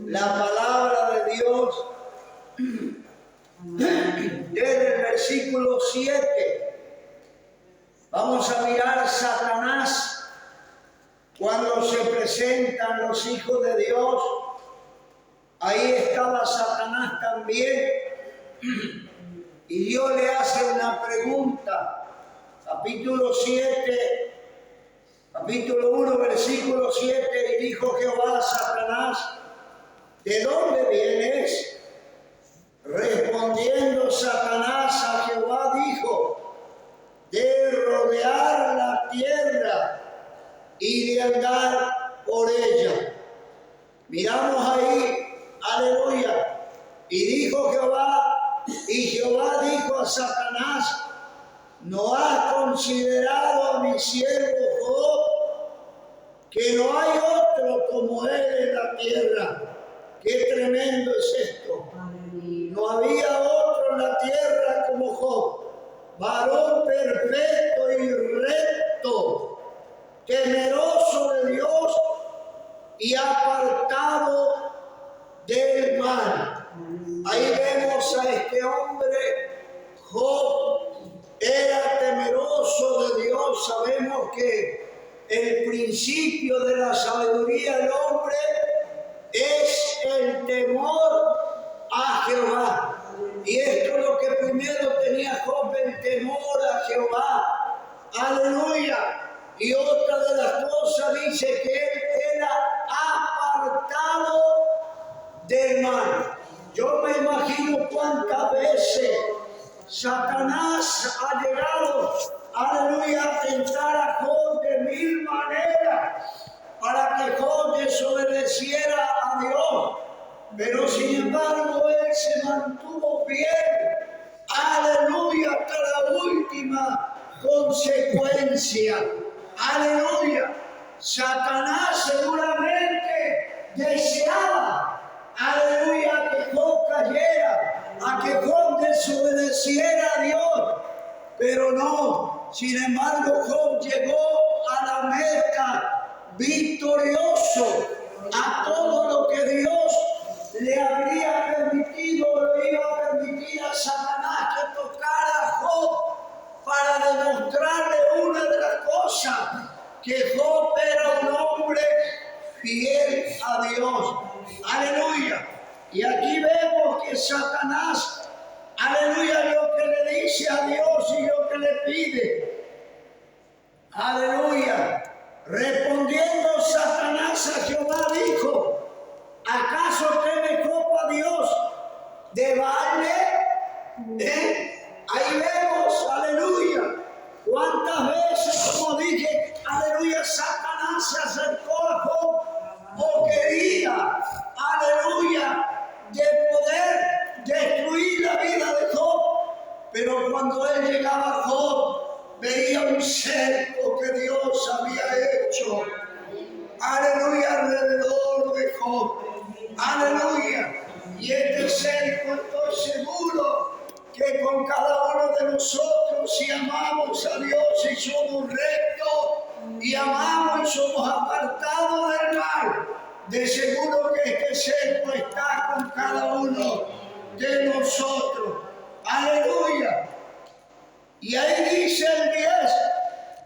La palabra de Dios, desde el versículo 7, vamos a mirar a Satanás cuando se presentan los hijos de Dios. Ahí estaba Satanás también. Y Dios le hace una pregunta. Capítulo 1, versículo 7. Y dijo Jehová a Satanás: ¿de dónde vienes? Respondiendo Satanás a Jehová dijo: de rodear la tierra y de andar por ella. Miramos ahí, aleluya. Y dijo Jehová, y Jehová dijo a Satanás: ¿no has considerado a mi siervo Job, que no hay otro como él en la tierra? Qué tremendo es esto. No había otro en la tierra como Job, varón perfecto y recto, temeroso de Dios y apartado del mal. Ahí vemos a este hombre. Job era temeroso de Dios. Sabemos que el principio de la sabiduría del hombre es el temor a Jehová. Y esto es lo que primero tenía Job, el temor a Jehová. Aleluya. Y otra de las cosas dice que él era apartado del mal. Yo me imagino cuántas veces Satanás ha llegado, aleluya, a tentar a Job de mil maneras para que Job desobedeciera a Dios. Pero sin embargo él se mantuvo fiel, aleluya, hasta la última consecuencia. Aleluya. Satanás seguramente deseaba, aleluya, que Job cayera, a que Job desobedeciera a Dios. Pero no, sin embargo Job llegó a la meta victorioso. A todo lo que Dios le habría permitido, lo iba a permitir a Satanás que tocara a Job para demostrarle una de las cosas, que Job era un hombre fiel a Dios. Aleluya. Y aquí vemos que Satanás, aleluya, lo que le dice a Dios y lo que le pide. Aleluya. Respondiendo Satanás a Jehová dijo: ¿acaso teme Job a Dios de Baal? Ahí vemos, aleluya, cuántas veces, como dije, aleluya, Satanás se acercó a Job o quería, aleluya, de poder destruir la vida de Job. Pero cuando él llegaba a Job, veía un cerco que Dios había hecho, aleluya, alrededor de Job, aleluya. Y este cerco, estoy seguro que con cada uno de nosotros, si amamos a Dios y somos rectos y amamos y somos apartados del mal, de seguro que este cerco está con cada uno de nosotros. Aleluya. Y ahí dice el 10: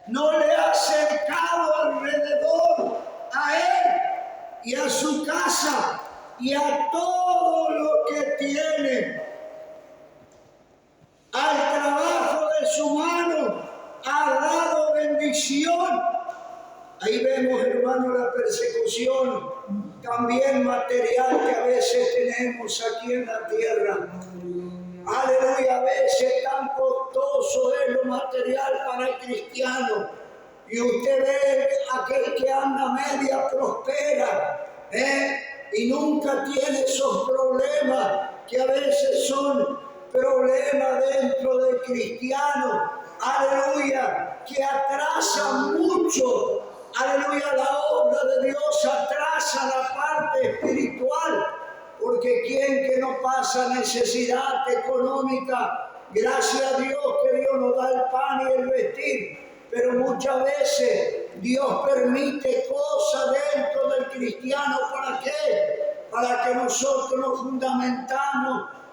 no le ha cercado alrededor a él y a su casa y a todo lo que tiene. Al trabajo de su mano ha dado bendición. Ahí vemos, hermano, la persecución también material que a veces tenemos aquí en la tierra. Aleluya, a veces tan costoso es lo material para el cristiano. Y usted ve aquel que anda media prospera, y nunca tiene esos problemas que a veces son problemas dentro del cristiano, aleluya, que atrasan mucho, aleluya, la obra de Dios, atrasa la parte espiritual, porque quien que no pasa necesidad económica, gracias a Dios que Dios nos da el pan y el vestir, pero muchas veces Dios permite cosas dentro del cristiano, ¿para qué? Para que nosotros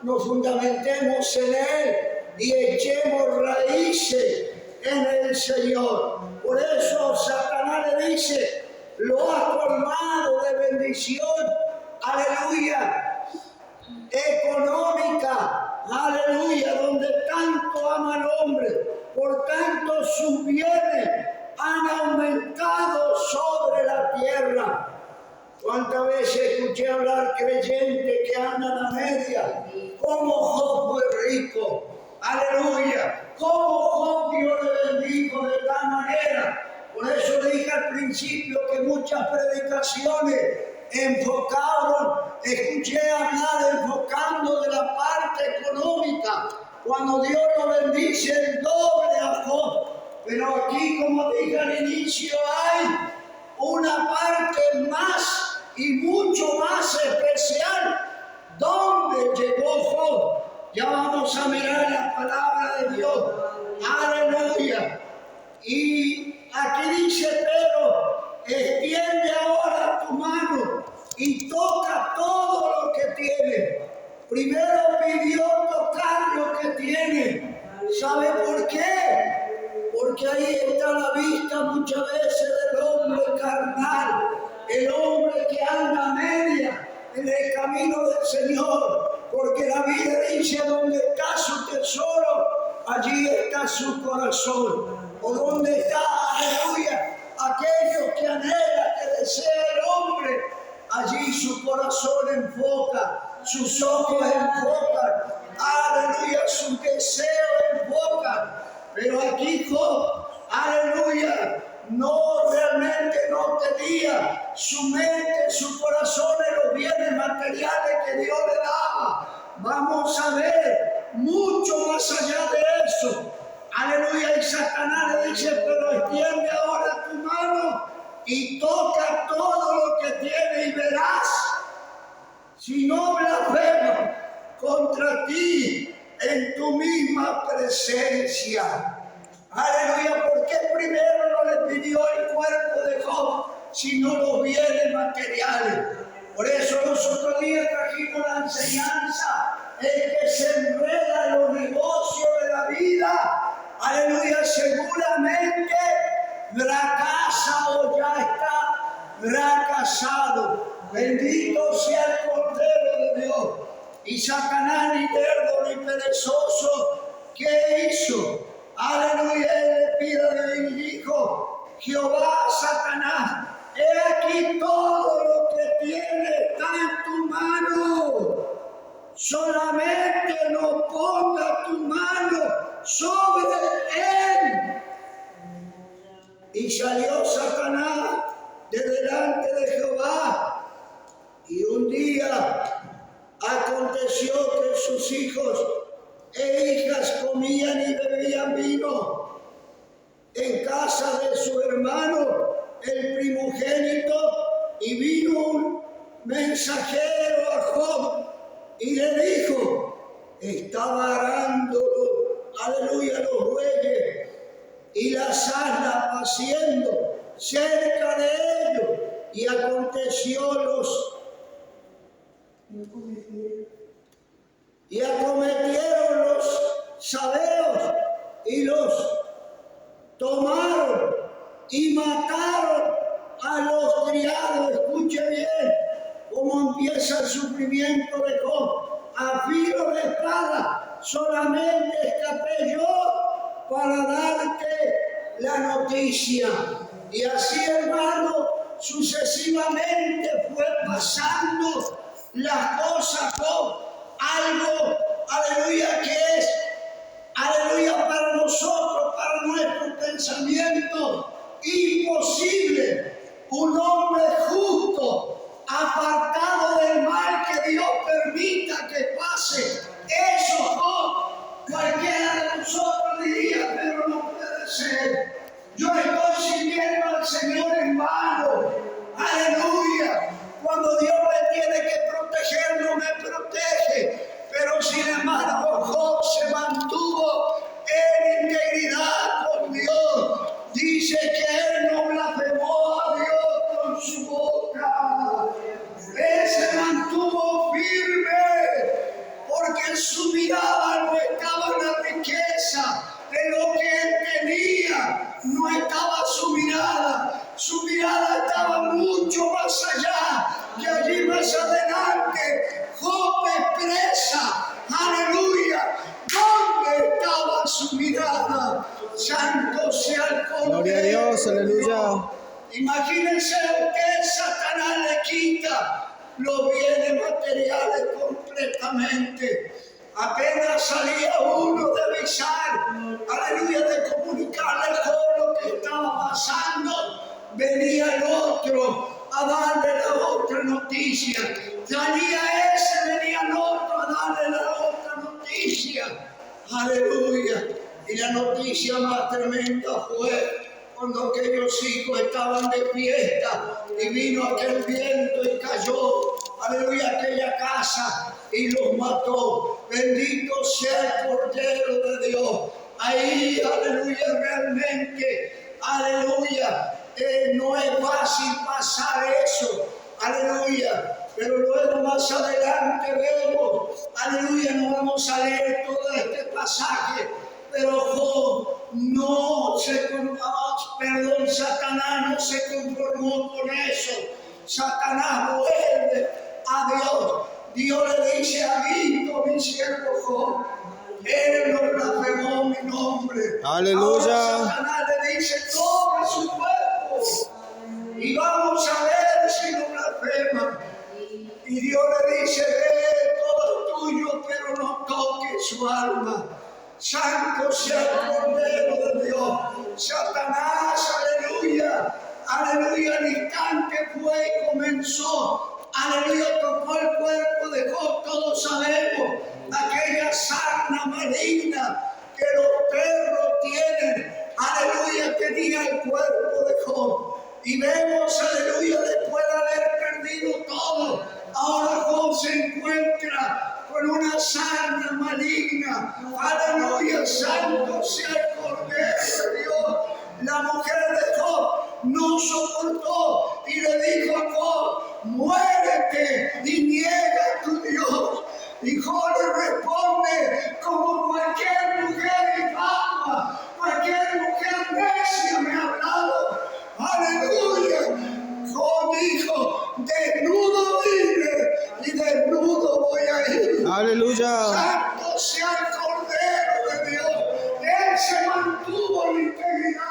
nos fundamentemos en Él y echemos raíces en el Señor. Por eso Satanás le dice, lo ha colmado de bendición, aleluya, económica, aleluya, donde tanto ama al hombre, por tanto sus bienes han aumentado sobre la tierra. ¿Cuántas veces escuché hablar creyentes que andan a media? ¿Cómo Job fue rico? Aleluya. ¿Cómo Job Dios le bendijo de tal manera? Por eso dije al principio que muchas predicaciones escuché hablar enfocando de la parte económica, cuando Dios lo bendice el doble a Job. Pero aquí, como dije al inicio, hay una parte más y mucho más especial. ¿Dónde llegó Job? Ya vamos a mirar la palabra de Dios. Aleluya. Y aquí dice, pero extiende ahora tu mano y toca todo lo que tiene. Primero pidió tocar lo que tiene. ¿Sabe por qué? Porque ahí está la vista muchas veces del hombre carnal, el hombre que anda a media en el camino del Señor. Porque la Biblia dice, donde está su tesoro, allí está su corazón. O donde está, aleluya, aquello que anhela, que desea el hombre, allí su corazón enfoca, sus ojos enfocan, aleluya, su deseo enfoca. Pero aquí Job, aleluya, realmente no tenía su mente, su corazón en los bienes materiales que Dios le daba. Vamos a ver mucho más allá de eso. Aleluya, y Satanás le dice, pero extiende ahora tu mano y toca todo lo que tiene y verás, si no blasfema contra ti en tu misma presencia. Aleluya, ¿por qué primero no le pidió el cuerpo de Job, sino los bienes materiales? Por eso nosotros días trajimos la enseñanza, el que se enreda en los negocios de la vida, aleluya, seguramente fracasa o ya está fracasado. Bendito sea el Cordero de Dios. Y Satanás, ni lerdo ni perezoso, ¿qué hizo? Aleluya, él le pide y dijo, Jehová, Satanás, he aquí todo lo que tiene está en tu mano. Solamente no ponga tu mano sobre él. Y salió Satanás de delante de Jehová. Y un día aconteció que sus hijos e hijas comían y bebían vino en casa de su hermano, el primogénito, y vino un mensajero a Job y le dijo, estaba arando, aleluya, los bueyes y las asnas paciendo cerca de ellos, y aconteció acometieron los sabeos y los tomaron y mataron a los criados. Escuche bien cómo empieza el sufrimiento de Job. A filo de espada solamente escapé yo para darte la noticia. Y así, hermano, sucesivamente fue pasando las cosas, Job. Algo, aleluya, que es, aleluya, para nosotros, para nuestro pensamiento, imposible. Un hombre justo, apartado del mal que Dios permita que pase. Eso, Job, cualquiera de nosotros diría, pero no puede ser. Yo estoy sirviendo al Señor en vano. Aleluya. Cuando Dios me tiene que proteger, no me protege. Pero sin embargo, Job se mantuvo en integridad con Dios. Dice que él no blasfemó a Dios con su boca. más allá, que allí más adelante Job expresa, aleluya, ¿dónde estaba su mirada? Santo sea el Cordero. Gloria a Dios, aleluya. Imagínense que Satanás le quita los bienes materiales completamente. Apenas salía uno de avisar, aleluya, de comunicarle todo lo que estaba pasando, venía el otro a darle la otra noticia. Salía ese, venía el otro a darle la otra noticia. Aleluya. Y la noticia más tremenda fue cuando aquellos hijos estaban de fiesta y vino aquel viento y cayó, aleluya, aquella casa y los mató. Bendito sea el Cordero de Dios. Ahí, aleluya, realmente, aleluya, no es fácil pasar eso, aleluya. Pero luego más adelante vemos, aleluya, no vamos a leer todo este pasaje, pero Job no se conformó, Satanás no se conformó con eso. Satanás vuelve a Dios. Dios le dice: ¿ha visto mi siervo Job? Él no blasfemó mi nombre. Aleluya. Ahora Satanás le dice: toca su cuerpo y vamos a ver si no blasfema. Y Dios le dice: ve, todo es tuyo, pero no toques su alma. Santo sea el Cordero de Dios. Satanás, aleluya, aleluya, al instante fue y comenzó, aleluya, tocó el cuerpo de Job. Todos sabemos aquella sarna maligna que los perros tienen, aleluya, tenía el cuerpo de Job. Y vemos, aleluya, después de haber perdido todo, ahora Job se encuentra con una sarna maligna. Aleluya, santo sea el Cordero de Dios. La mujer de Job no soportó y le dijo a Job: muérete y niega a tu Dios. Y Job le responde como cualquier mujer infama, cualquier mujer necia me ha hablado. Aleluya. Job dijo: desnudo vine y desnudo voy a ir. Aleluya. Santo sea el Cordero de Dios. Él se mantuvo en integridad.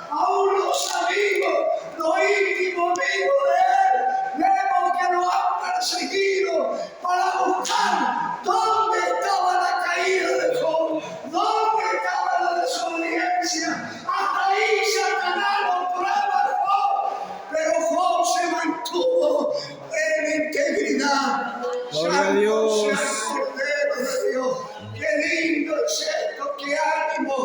Aún los amigos, los íntimos amigos de él, vemos que lo han perseguido para buscar dónde estaba la caída de Job, dónde estaba la desobediencia. Hasta ahí Satanás lo prueba a Job, pero Job se mantuvo en integridad. Gloria a Dios. Santo sea el Cordero de Dios. Qué lindo es esto, qué ánimo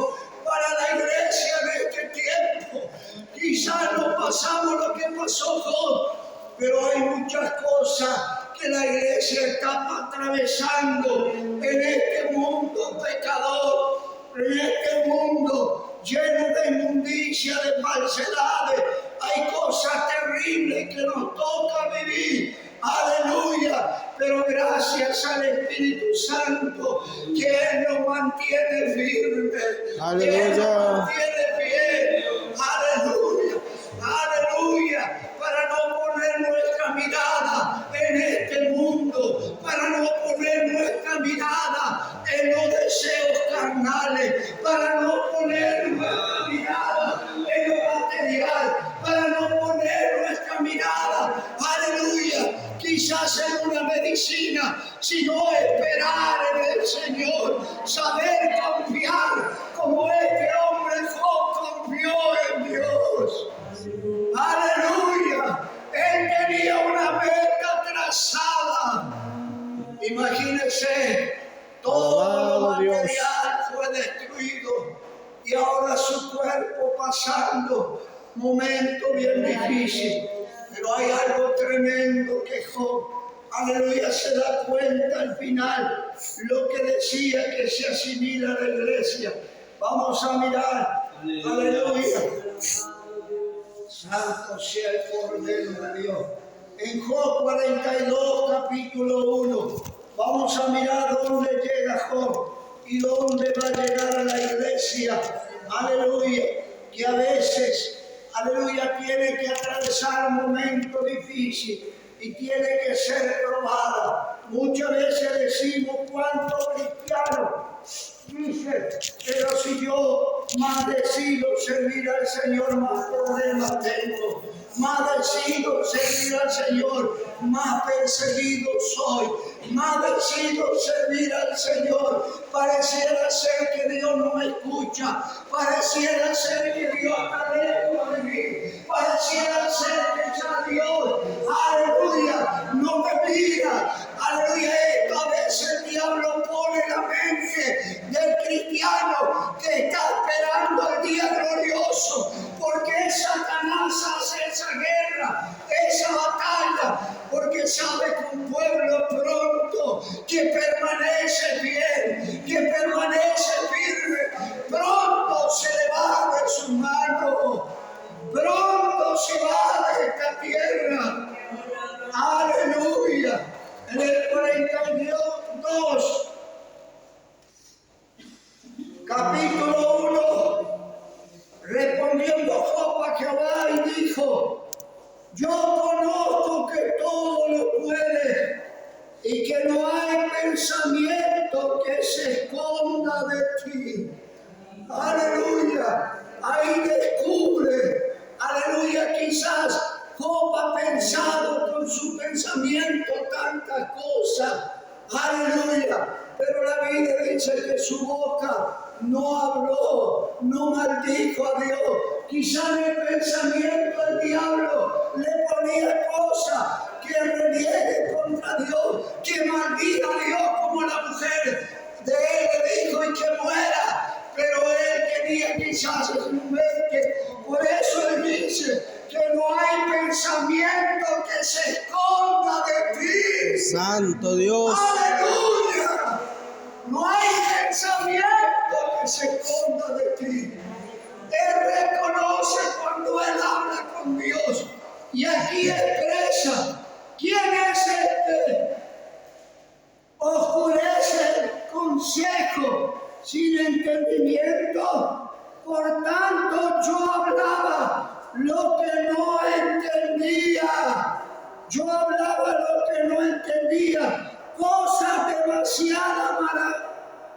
para la iglesia de este tiempo. Quizás no pasamos lo que pasó Job, pero hay muchas cosas que la iglesia está atravesando en este mundo pecador, en este mundo lleno de inmundicia, de falsedades. Hay cosas terribles que nos toca vivir. Aleluya, pero gracias al Espíritu Santo que Él nos mantiene firme. Aleluya. Él nos mantiene fiel. Aleluya, aleluya, para no poner nuestra mirada en este mundo, para no poner nuestra mirada en los deseos carnales, para no poner nuestra mirada en lo material, para no poner nuestra mirada, aleluya, quizás en una medicina, sino esperar en el Señor, saber confiar como este hombre Job confió en Dios. Aleluya, él tenía una meta trazada. Imagínense, todo lo material fue destruido y ahora su cuerpo pasando momentos bien difíciles. Pero hay algo tremendo que Job, aleluya, se da cuenta al final, lo que decía que se asimila a la iglesia. Vamos a mirar, aleluya. Santo sea el Cordero de Dios. En Job 42, capítulo 1, vamos a mirar dónde llega Job y dónde va a llegar a la iglesia. Aleluya, que a veces, aleluya, tiene que atravesar un momento difícil y tiene que ser probada. Muchas veces decimos cuántos cristianos dicen, pero si yo más decido servir al Señor, más problemas tengo. Más decido servir al Señor, más perseguido soy. Más decido servir al Señor. Pareciera ser que Dios no me escucha. Pareciera ser que Dios está lejos de mí. Pareciera ser que ya Dios, aleluya, no me mira. Aleluya, esto a veces el diablo pone en la mente del cristiano que está esperando el día glorioso. Porque Satanás hace esa guerra, esa batalla, porque sabe que un pueblo pronto que permanece fiel, que permanece firme, pronto se le va de su mano, pronto se va de esta tierra. Aleluya. En el 42, capítulo 1, respondiendo Job a Jehová y dijo: yo conozco que todo lo puede y que no hay pensamiento que se esconda de ti. Aleluya. Ahí descubre, aleluya, quizás Job ha pensado con su pensamiento tantas cosas. Aleluya. Pero la Biblia dice que su boca no habló, no maldijo a Dios. Quizá en el pensamiento del diablo le ponía cosas que reniegue contra Dios, que maldiga a Dios, como la mujer de él le dijo, y que muera. Pero él tenía quizás en su mente. Por eso él dice que no hay pensamiento que se esconda de ti. Santo Dios. ¡Aleluya! No hay pensamiento que se esconda de ti. Él reconoce cuando él habla con Dios. Y aquí expresa: ¿quién es el que oscurece el consejo sin entendimiento? Por tanto, yo hablaba lo que no entendía. Yo hablaba lo que no entendía. Cosas demasiado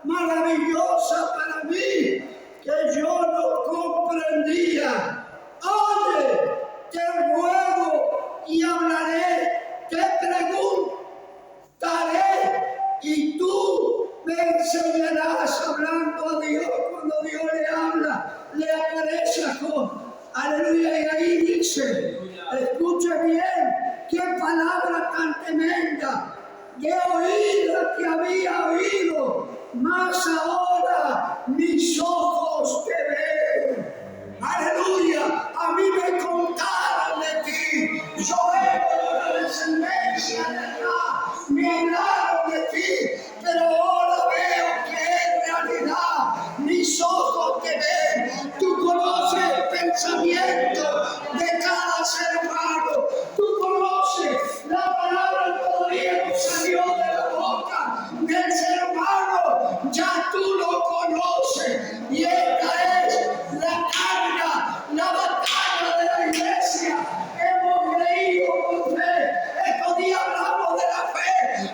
maravillosas para mí que yo no comprendía. Oye, te ruego y hablaré, te preguntaré y tú me enseñarás. Hablando a Dios, cuando Dios le habla, le aparece a Job. Aleluya. Y ahí dice, escuche bien, qué palabra tan tremenda. De oído que había oído, mas ahora mis ojos te ven. Aleluya. A mí me contaron de ti. Yo vengo de la descendencia de Abraham. Me hablaron de ti, pero ahora veo que es realidad. Mis ojos te ven. Tú conoces el pensamiento de cada ser humano. Tú conoces la palabra que todavía no salió de la boca del ser humano. Ya tú lo conoces. Y esta es la carga, la batalla de la iglesia. Hemos creído por fe. Estos días hablamos de la fe.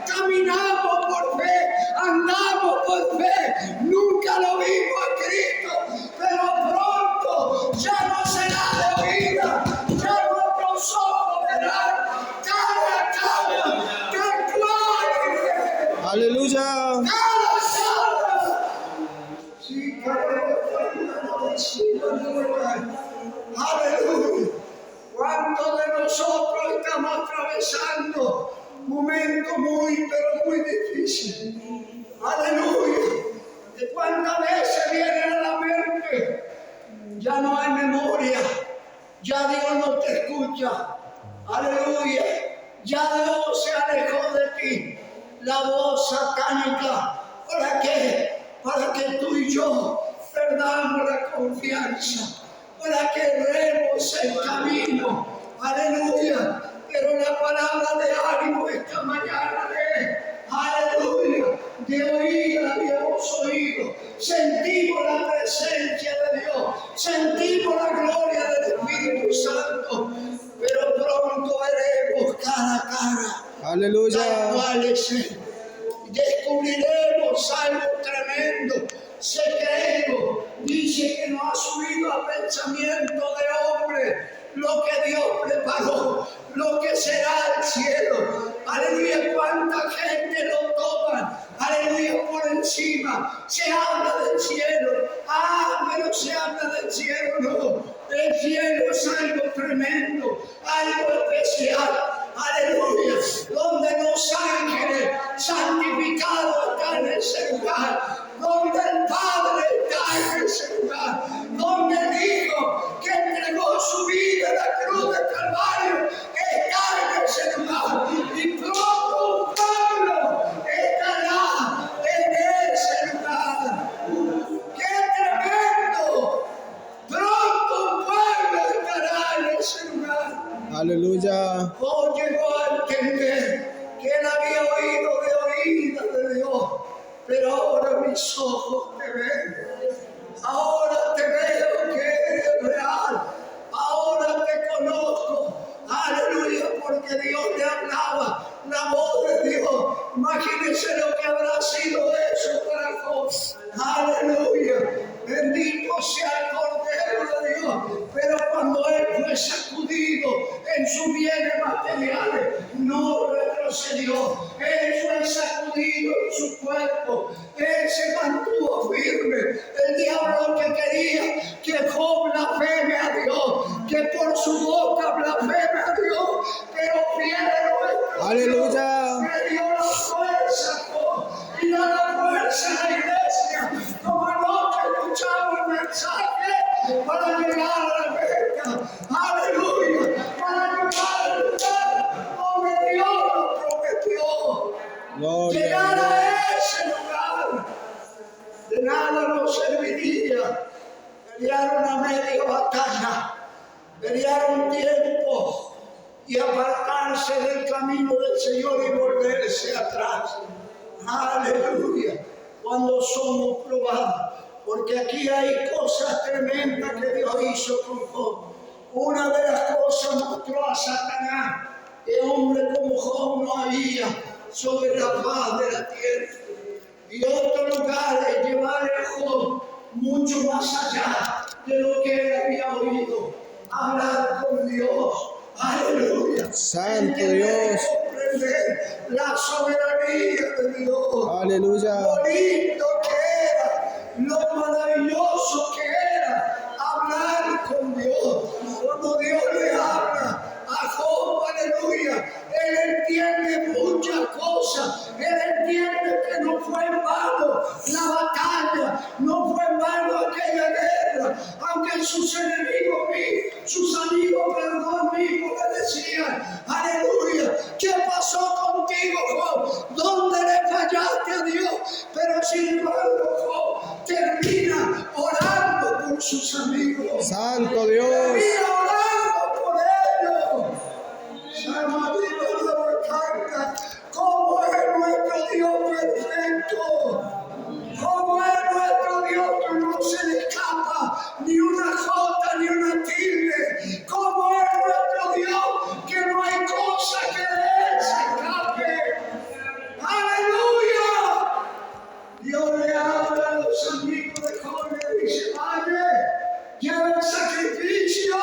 Caminamos por fe. Andamos por fe. Nunca lo vimos a Cristo. Pero pronto ya no será de oída. Ya nuestros ojos verán cara a cara. Tal cual. Aleluya. Aleluya. ¿Cuántos de nosotros estamos atravesando momentos pero muy difíciles? Aleluya. ¿De cuántas veces vienen a la mente? Ya no hay memoria. Ya Dios no te escucha. Aleluya. Ya Dios se alejó de ti. La voz satánica. ¿Para qué? Para que tú y yo perdamos la confianza, para que erremos el camino. Aleluya. Pero la palabra de ánimo esta mañana es, aleluya, de oír habíamos oído, sentimos la presencia de Dios, sentimos la gloria del Espíritu cara a cara. Tal Aleluya. cual es Él. Descubriremos algo tremendo, secreto. Dice que no ha subido a pensamiento de hombre lo que Dios preparó, lo que será el cielo. Aleluya, cuánta gente lo toma. Aleluya, por encima. Se habla del cielo. Pero se habla del cielo, no. El cielo es algo tremendo, algo especial. Aleluya, donde los ángeles santificados están en ese lugar, donde el Padre está en ese lugar, donde el Hijo que entregó su vida en la cruz de Calvario está en ese lugar, y pronto un pueblo estará en ese lugar. ¡Qué tremendo! Pronto un pueblo estará en ese lugar. Aleluya. Oh, llegó a entender que él había oído de oídas de Dios, pero ahora mis ojos te ven. Ahora te veo que eres real. Ahora te conozco. Aleluya, porque Dios le hablaba, la voz de Dios. Imagínense lo que habrá sido eso para José. Aleluya. Bendito sea el Cordero de Dios. Pero cuando él fue sacudido en sus bienes materiales, no retrocedió. Él fue sacudido en su cuerpo. Él se mantuvo firme. El diablo que quería que Job blasfeme a Dios, que por su boca blasfeme a Dios, pero fiel nuestro Aleluya. Dios, que dio la fuerza y da la fuerza a la iglesia, como anoche escuchamos el mensaje para llegar a la meta. Aleluya, para llegar al lugar donde Dios nos prometió. Gloria. Llegar a ese lugar, de nada nos serviría pelear una media batalla, pelear un tiempo y apartarse del camino del Señor y volverse atrás. Aleluya, cuando somos probados, porque aquí hay cosas tremendas que Dios hizo con Job. Una de las cosas mostró a Satanás que hombre como Job no había sobre la faz de la tierra. Y otro lugar es llevar a Job mucho más allá de lo que él había oído, hablar con Dios. Aleluya. Santo Dios. Comprender la soberanía de Dios. Aleluya. Lo lindo que era, lo maravilloso que era hablar con Dios. Cuando Dios le habla a Job, aleluya, él entiende muchas cosas. Él entiende que no fue en vano la batalla, no fue en vano aquella guerra, aunque sus enemigos sus amigos, perdón, mismos le decían, aleluya, ¿qué pasó contigo, Job? ¿Dónde le fallaste a Dios? Pero sin embargo, Job termina orando por sus amigos. Santo Dios. Termina orando por ellos. Llama Dios la canta. ¿Cómo es nuestro Dios perfecto? ¿Cómo es nuestro Dios que no se le escapa ni una jota ni una tilde? ¿Cómo es nuestro Dios que no hay cosa que de él se escape? ¡Aleluya! Dios le habla a los amigos de Job y le dice, vaya, lleva el sacrificio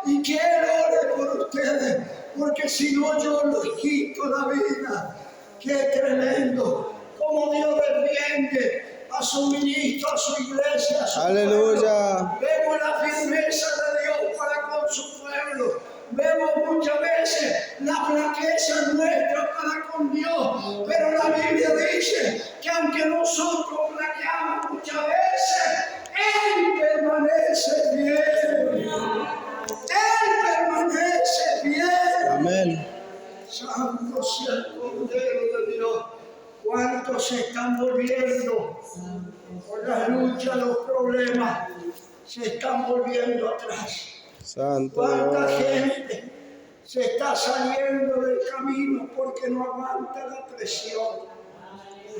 y que él ore por ustedes, porque si no yo les quito la vida. ¡Qué tremendo! Cómo Dios defiende a su ministro, a su iglesia, a su Aleluya. pueblo. Vemos la firmeza de Dios para con su pueblo. Vemos muchas veces la flaqueza nuestra para con Dios, pero la Biblia dice que aunque nosotros flaqueamos muchas veces, Él permanece fiel. Él permanece fiel. Amén. Santo sea el Cordero de Dios. ¿Cuántos se están volviendo por las luchas, los problemas? Se están volviendo atrás. Santo ¿Cuánta Dios. gente se está saliendo del camino porque no aguanta la presión?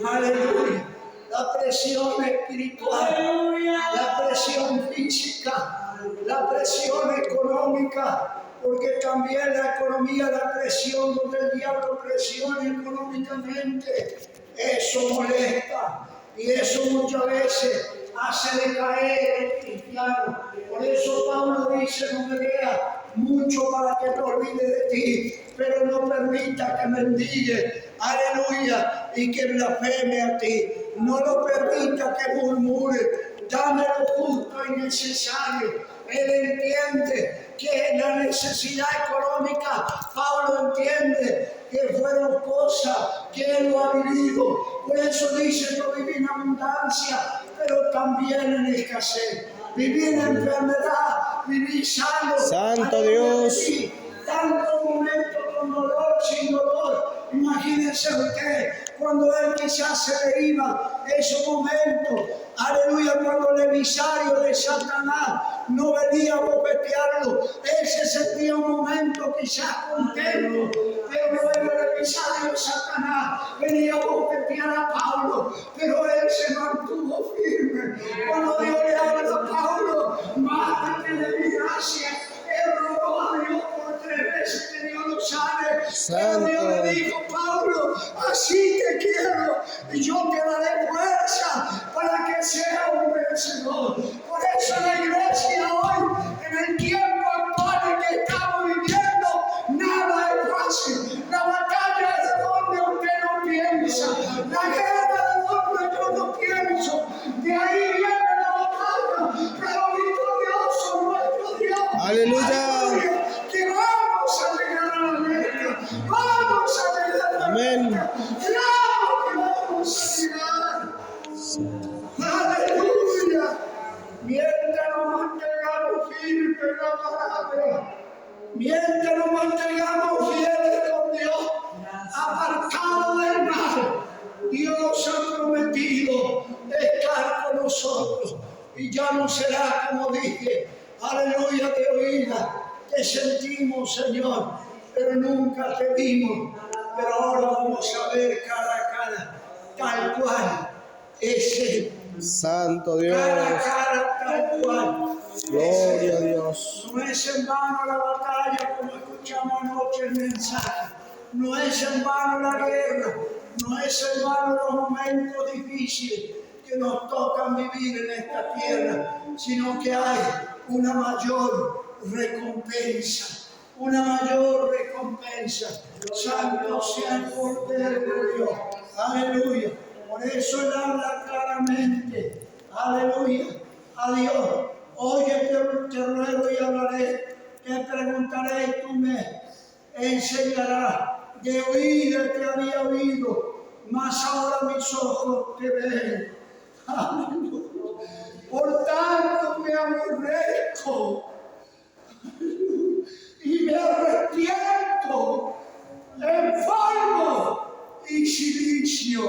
Aleluya. La presión espiritual, la presión física, la presión económica. porque también la economía, la presión donde el diablo presiona económicamente, eso molesta y eso muchas veces hace decaer el cristiano. Por eso Pablo dice: no me vea mucho para que te olvide de ti, pero no permita que mendigue, aleluya, y que blasfeme a ti. No lo permita que murmure, dame lo justo y necesario. Él entiende que la necesidad económica, Pablo entiende que fueron cosas que él lo ha vivido. Por eso dice: yo viví en abundancia, pero también en escasez. Viví en enfermedad, viví sano. Santo Dios. Tanto momento con dolor, sin dolor. Imagínense usted, cuando él quizás se le iba esos momentos, aleluya, cuando el emisario de Satanás no venía a bofetearlo, él se sentía un momento quizás contento, pero luego el emisario de Satanás venía a bofetear a Pablo, pero él se mantuvo firme. Cuando Dios le habla a Pablo: bástate de mi gracia, él rogó a Dios por 3 veces que Dios lo sabe. Pero Dios le dijo: Pablo, así te quiero y yo te daré fuerza para que seas un vencedor. Por eso la iglesia hoy, en el tiempo actual en que estamos viviendo, nada es fácil. La batalla es de donde usted no piensa, la guerra de donde yo no pienso. De ahí viene la batalla, pero victorioso nuestro Dios. Aleluya. Que vamos a llegar a la meta, vamos a llegar a la Amén. meta. Claro que vamos a llegar. Aleluya. Mientras nos mantengamos firmes en la palabra, mientras nos mantengamos fieles con Dios, apartados del mal, Dios ha prometido estar con nosotros. Y ya no será como dije, aleluya, de oída. Te sentimos, Señor, pero nunca te vimos. Pero ahora vamos a ver cara a cara, tal cual es Él. Santo Dios. Cara a cara, tal cual. Gloria a Dios. No es en vano la batalla, como escuchamos anoche el mensaje. No es en vano la guerra. No es en vano los momentos difíciles que nos tocan vivir en esta tierra, sino que hay una mayor recompensa. Una mayor recompensa. Santo sea el Cordero de Dios. Aleluya. Por eso Él habla claramente. Aleluya. A Dios. Oye, te ruego y hablaré. Te preguntaré y tú me enseñarás. De oír te había oído, mas ahora mis ojos te ven. Aleluya. Por tanto me aborrezco y me arrepiento en polvo y silicio.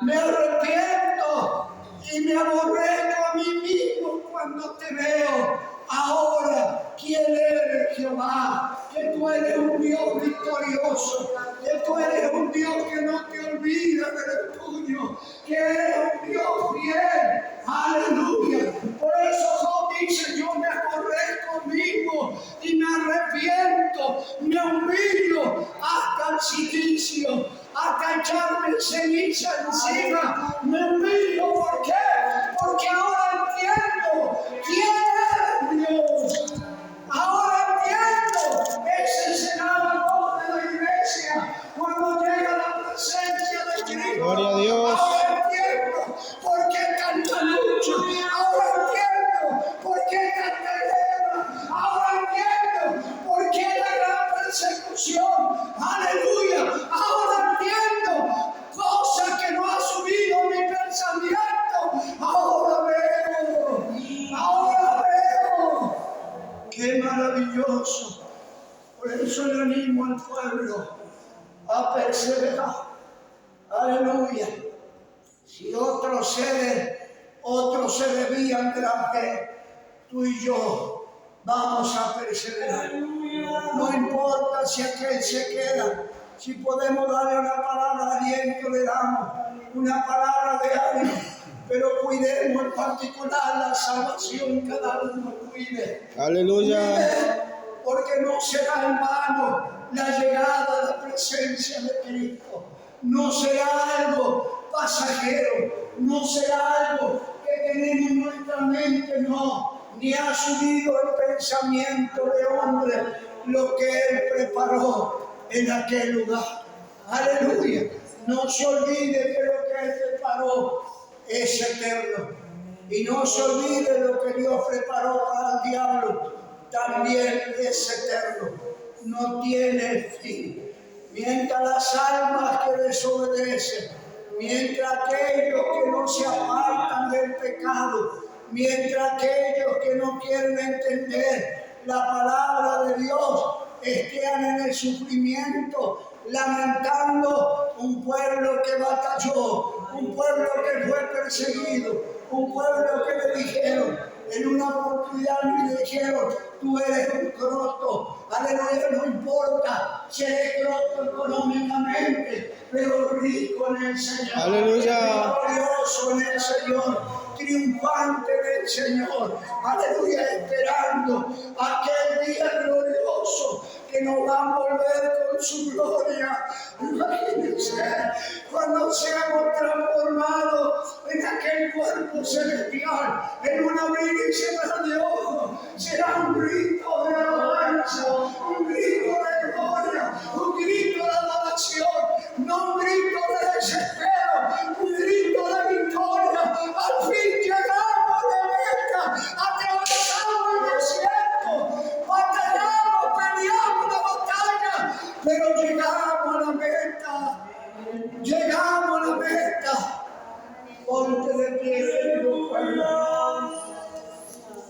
Me arrepiento y me aborrezco a mí mismo cuando te veo. Ahora, ¿quién eres, Jehová? Que tú eres un Dios victorioso, que tú eres un Dios que no te olvida de lo tuyo, que eres un Dios fiel. Aleluya. Por eso Job dice: yo me aborrezco mismo y me arrepiento, me humillo hasta el silicio, hasta echarme ceniza encima. Me humillo, ¿por qué? Porque ahora entiendo quién es Dios. Ahora entiendo. Ese será la voz de la iglesia cuando llega la presencia de Cristo. Gloria a Dios. Ahora entiendo por qué tanta lucha. Ahora entiendo por qué tanta guerra. Ahora entiendo por qué la gran persecución. Aleluya. Ahora entiendo cosas que no ha subido mi pensamiento. Ahora veo. Ahora veo. ¡Qué maravilloso! Por eso le animo al pueblo a perseverar. Aleluya. Si otros se debían de la fe, tú y yo vamos a perseverar. No importa si aquel se queda, si podemos darle una palabra de aliento, le damos una palabra de ánimo. Pero cuidemos en particular la salvación, cada uno cuide. Aleluya. porque no será en vano la llegada a la presencia de Cristo. No será algo pasajero, no será algo que tenemos en nuestra mente, no, ni ha subido el pensamiento de hombre lo que Él preparó en aquel lugar. Aleluya. No se olvide que lo que Él preparó es eterno. Y no se olvide lo que Dios preparó para el diablo, también es eterno. No tiene fin. Mientras las almas que desobedecen, mientras aquellos que no se apartan del pecado, mientras aquellos que no quieren entender la palabra de Dios, estén en el sufrimiento, lamentando un pueblo que batalló, un pueblo que fue perseguido, un pueblo que le dijeron, en una oportunidad le dijeron, tú eres un croto, aleluya, no importa, seré croto económicamente, pero rico en el Señor, Aleluya. glorioso en el Señor, triunfante en el Señor, aleluya, esperando aquel día glorioso que nos va a volver con su gloria. Imagínense, cuando seamos transformados en aquel cuerpo celestial, en una abrir y cerrar de ojos, será un grito de alabanza, un grito de gloria, un grito de adoración, no un grito de desespero, un grito de victoria. Al fin llegamos a la meta, atravesamos el desierto, batallamos, peleamos la batalla, pero llegamos a la meta. Llegamos